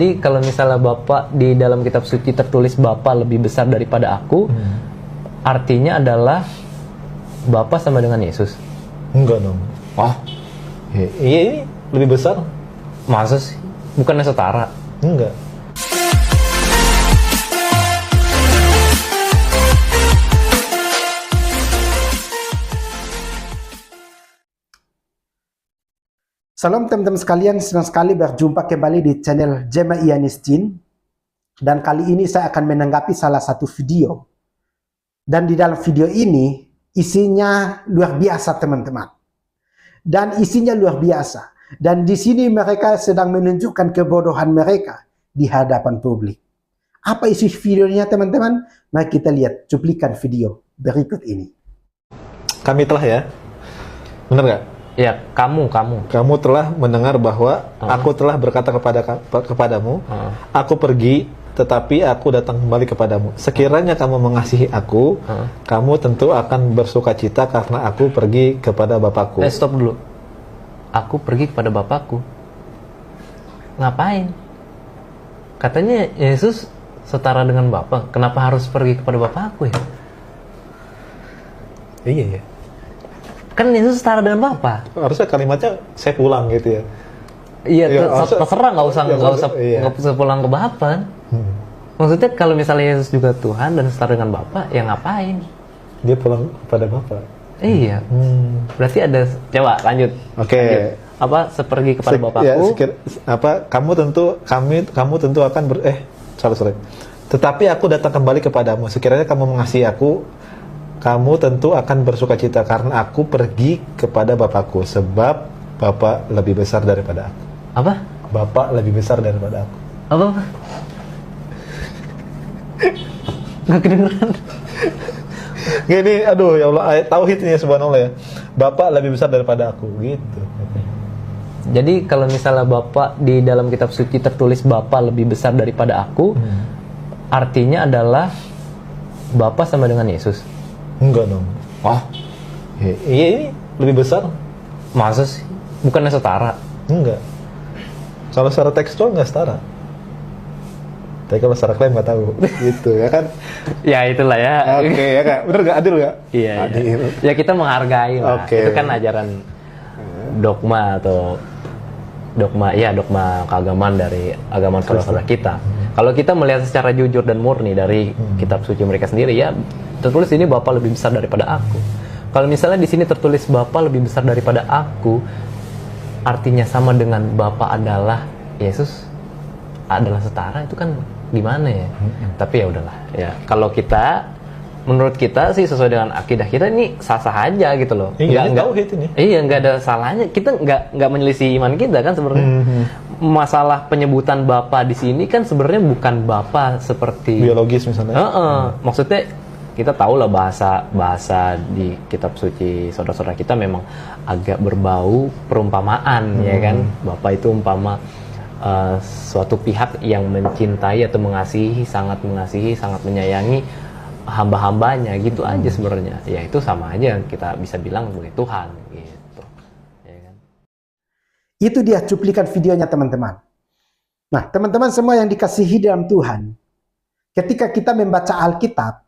Jadi kalau misalnya Bapak di dalam kitab suci tertulis Bapak lebih besar daripada aku, artinya adalah Bapak sama dengan Yesus? Enggak dong. Oh, Iya, ini lebih besar. masa sih? Bukannya setara? Enggak. Salam teman-teman sekalian, senang sekali berjumpa kembali di channel Jema Iyanistin. Dan kali ini saya akan menanggapi salah satu video. Dan di dalam video ini isinya luar biasa teman-teman. Dan isinya luar biasa. Dan di sini mereka sedang menunjukkan kebodohan mereka di hadapan publik. Apa isi videonya teman-teman? Mari kita lihat cuplikan video berikut ini. Kami telah ya. Benar nggak? Ya, kamu. Kamu telah mendengar bahwa aku telah berkata kepadamu, aku pergi, tetapi aku datang kembali kepadamu. Sekiranya kamu mengasihi aku, kamu tentu akan bersukacita karena aku pergi kepada Bapakku. Stop dulu. Aku pergi kepada Bapakku. Ngapain? Katanya Yesus setara dengan Bapa. Kenapa harus pergi kepada Bapakku ya? Iya ya. Kan Yesus setara dengan Bapa. Harusnya kalimatnya saya pulang gitu ya. Iya, Iya, terserah, nggak iya. usah pulang ke Bapa. Maksudnya kalau misalnya Yesus juga Tuhan dan setara dengan Bapa, ya ngapain? Dia pulang kepada Bapak. Iya. Berarti ada. Coba lanjut. Oke. Lanjut. Apa sepergi kepada Bapakku? Kamu tentu akan sorry. Tetapi aku datang kembali kepadamu. Sekiranya kamu mengasihi aku, kamu tentu akan bersukacita karena aku pergi kepada Bapakku, sebab Bapa lebih besar daripada aku. Apa? Bapak lebih besar daripada aku. Apa? Nggak kedengeran. Gini, aduh ya Allah, ayat tauhid ini subhanallah ya. Bapak lebih besar daripada aku, gitu. Jadi kalau misalnya Bapak di dalam kitab suci tertulis Bapak lebih besar daripada aku, artinya adalah Bapak sama dengan Yesus? Enggak dong. Oh, Iya, ini lebih besar. masa sih? Bukannya setara? Enggak. Kalau secara tekstual nggak setara. Tapi kalau secara klaim nggak tahu. Gitu ya kan? Ya itulah ya. Oke ya kan? Bener nggak? Adil nggak? Iya. Adil. Ya kita menghargai lah. Oke. Itu kan ajaran dogma atau dogma keagamaan dari agama saudara kita. Kalau kita melihat secara jujur dan murni dari kitab suci mereka sendiri, ya tertulis ini Bapa lebih besar daripada aku. Kalau misalnya di sini tertulis Bapa lebih besar daripada aku, artinya sama dengan Bapa adalah Yesus adalah setara, itu kan gimana ya? Tapi ya udahlah. Ya kalau menurut kita sih sesuai dengan akidah kita ini sah-sah aja gitu loh. Iya, tauhid ini. Iya, nggak ada salahnya. Kita nggak menyelisih iman kita kan sebenarnya. Masalah penyebutan Bapa di sini kan sebenarnya bukan Bapa seperti biologis misalnya. Maksudnya kita tahu lah bahasa di kitab suci saudara-saudara kita memang agak berbau perumpamaan ya kan. Bapa itu umpama suatu pihak yang mencintai atau sangat mengasihi, sangat menyayangi hamba-hambanya gitu aja sebenarnya. Ya itu sama aja kita bisa bilang sebagai Tuhan gitu. Ya kan? Itu dia cuplikan videonya teman-teman. Nah teman-teman semua yang dikasihi dalam Tuhan, ketika kita membaca Alkitab,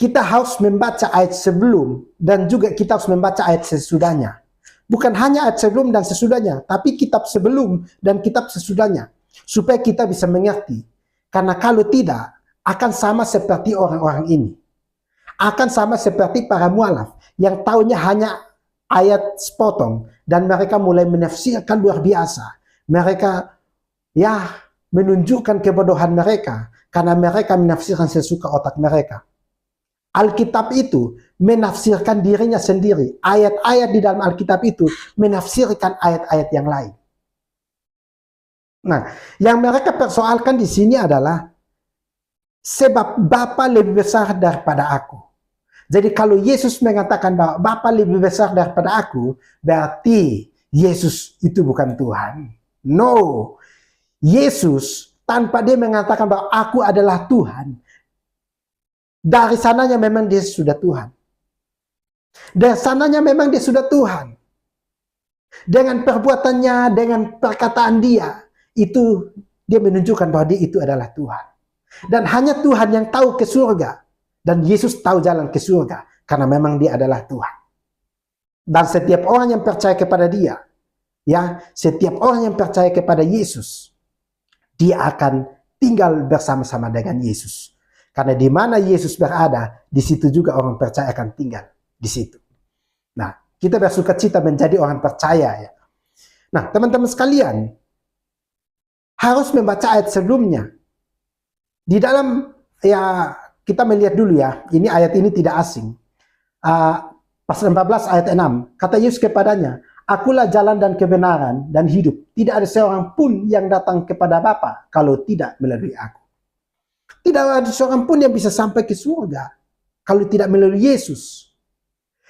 kita harus membaca ayat sebelum dan juga kita harus membaca ayat sesudahnya. Bukan hanya ayat sebelum dan sesudahnya, tapi kitab sebelum dan kitab sesudahnya. Supaya kita bisa mengerti. Karena kalau tidak, akan sama seperti orang-orang ini. Akan sama seperti para mualaf yang taunya hanya ayat sepotong dan mereka mulai menafsirkan luar biasa. Mereka menunjukkan kebodohan mereka karena mereka menafsirkan sesuka otak mereka. Alkitab itu menafsirkan dirinya sendiri. Ayat-ayat di dalam Alkitab itu menafsirkan ayat-ayat yang lain. Nah, yang mereka persoalkan di sini adalah sebab Bapa lebih besar daripada aku. Jadi kalau Yesus mengatakan bahwa Bapa lebih besar daripada aku, berarti Yesus itu bukan Tuhan. No. Yesus tanpa dia mengatakan bahwa aku adalah Tuhan, dari sananya memang dia sudah Tuhan. Dari sananya memang dia sudah Tuhan. Dengan perbuatannya, dengan perkataan dia, itu dia menunjukkan bahwa dia itu adalah Tuhan. Dan hanya Tuhan yang tahu ke surga. Dan Yesus tahu jalan ke surga. Karena memang dia adalah Tuhan. Dan setiap orang yang percaya kepada dia, ya, setiap orang yang percaya kepada Yesus, dia akan tinggal bersama-sama dengan Yesus. Karena di mana Yesus berada, di situ juga orang percaya akan tinggal di situ. Nah, kita bersukacita menjadi orang percaya, ya. Nah, teman-teman sekalian, harus membaca ayat sebelumnya. Di dalam, ya, kita melihat dulu ya, ini ayat ini tidak asing. Pasal 14 ayat 6, kata Yesus kepadanya, "Akulah jalan dan kebenaran dan hidup. Tidak ada seorang pun yang datang kepada Bapa kalau tidak melalui aku." Tidak ada seorang pun yang bisa sampai ke surga kalau tidak melalui Yesus.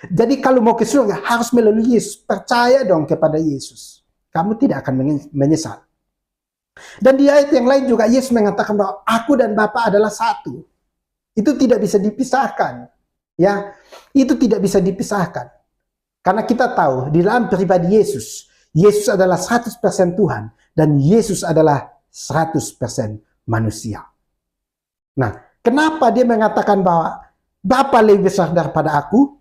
Jadi kalau mau ke surga harus melalui Yesus. Percaya dong kepada Yesus. Kamu tidak akan menyesal. Dan di ayat yang lain juga Yesus mengatakan bahwa aku dan Bapa adalah satu. Itu tidak bisa dipisahkan. Ya, itu tidak bisa dipisahkan. Karena kita tahu di dalam pribadi Yesus, Yesus adalah 100% Tuhan dan Yesus adalah 100% manusia. Nah, kenapa dia mengatakan bahwa Bapa lebih besar daripada aku?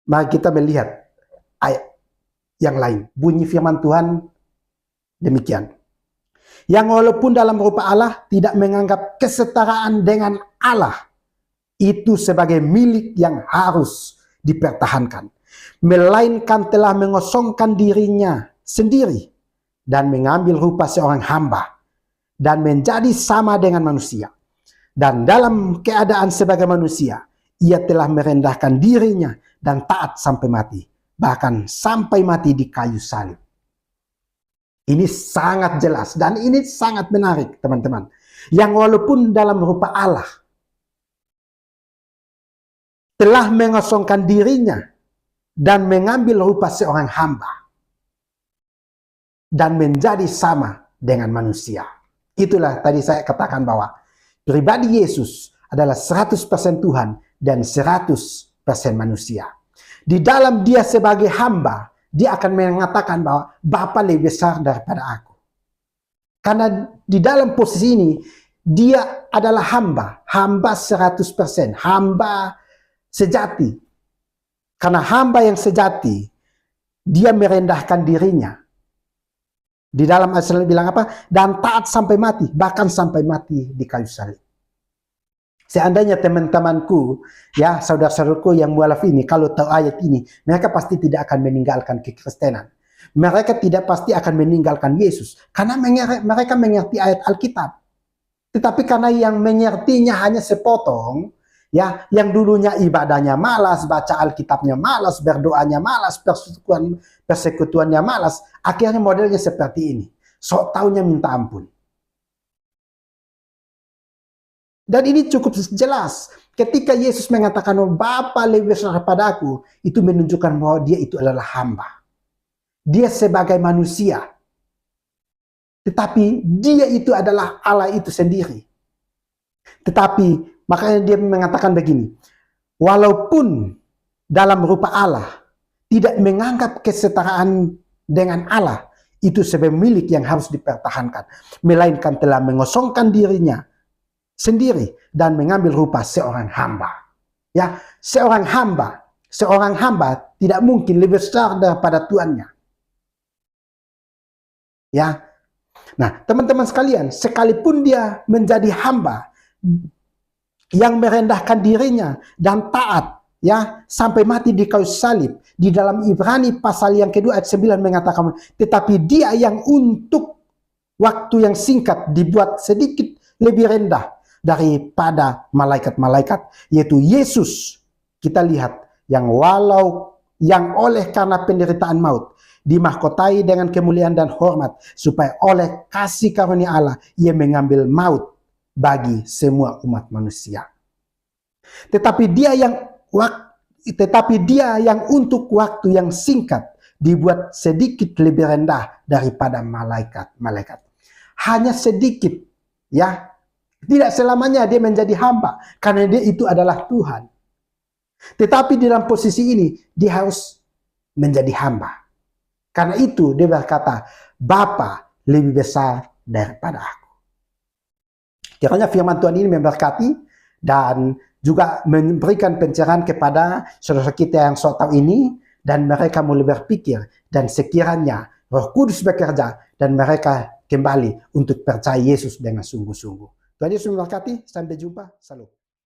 Mari kita melihat ayat yang lain. Bunyi firman Tuhan demikian. Yang walaupun dalam rupa Allah tidak menganggap kesetaraan dengan Allah itu sebagai milik yang harus dipertahankan, melainkan telah mengosongkan dirinya sendiri dan mengambil rupa seorang hamba dan menjadi sama dengan manusia. Dan dalam keadaan sebagai manusia, ia telah merendahkan dirinya dan taat sampai mati, bahkan sampai mati di kayu salib. Ini sangat jelas dan ini sangat menarik, teman-teman. Yang walaupun dalam rupa Allah telah mengosongkan dirinya dan mengambil rupa seorang hamba dan menjadi sama dengan manusia. Itulah tadi saya katakan bahwa pribadi Yesus adalah 100% Tuhan dan 100% manusia. Di dalam dia sebagai hamba, dia akan mengatakan bahwa Bapa lebih besar daripada aku. Karena di dalam posisi ini, dia adalah hamba 100%, hamba sejati. Karena hamba yang sejati, dia merendahkan dirinya. Di dalam Al-Quran bilang apa? Dan taat sampai mati, bahkan sampai mati di kayu salib. Seandainya teman-temanku, ya saudara-saudaraku yang mualaf ini, kalau tahu ayat ini, mereka pasti tidak akan meninggalkan kekristenan. Mereka tidak pasti akan meninggalkan Yesus. Karena mereka mengerti ayat Alkitab. Tetapi karena yang mengertinya hanya sepotong, ya, yang dulunya ibadahnya malas, baca Alkitabnya malas, berdoanya malas, persekutuannya malas, akhirnya modelnya seperti ini. Sok taunya minta ampun. Dan ini cukup jelas. Ketika Yesus mengatakan bahwa Bapa lebih besar daripada aku, itu menunjukkan bahwa dia itu adalah hamba. Dia sebagai manusia. Tetapi dia itu adalah Allah itu sendiri. Tetapi makanya dia mengatakan begini, walaupun dalam rupa Allah tidak menganggap kesetaraan dengan Allah itu sebagai milik yang harus dipertahankan, melainkan telah mengosongkan dirinya sendiri dan mengambil rupa seorang hamba. Ya, seorang hamba tidak mungkin lebih besar daripada tuannya. Ya. Nah, teman-teman sekalian, sekalipun dia menjadi hamba yang merendahkan dirinya dan taat, ya, sampai mati di kayu salib, di dalam Ibrani pasal yang kedua ayat 9 mengatakan, tetapi dia yang untuk waktu yang singkat dibuat sedikit lebih rendah daripada malaikat-malaikat, yaitu Yesus. Kita lihat yang oleh karena penderitaan maut dimahkotai dengan kemuliaan dan hormat, supaya oleh kasih karunia Allah ia mengambil maut bagi semua umat manusia. Tetapi dia yang untuk waktu yang singkat dibuat sedikit lebih rendah daripada malaikat-malaikat. Hanya sedikit, ya. Tidak selamanya dia menjadi hamba, karena dia itu adalah Tuhan. Tetapi dalam posisi ini, dia harus menjadi hamba. Karena itu dia berkata, Bapa lebih besar daripada aku. Kiranya firman Tuhan ini memberkati dan juga memberikan pencerahan kepada saudara kita yang sok tahu ini, dan mereka mulai berpikir, dan sekiranya Roh Kudus bekerja dan mereka kembali untuk percaya Yesus dengan sungguh-sungguh. Tuhan Yesus memberkati, sampai jumpa, salam.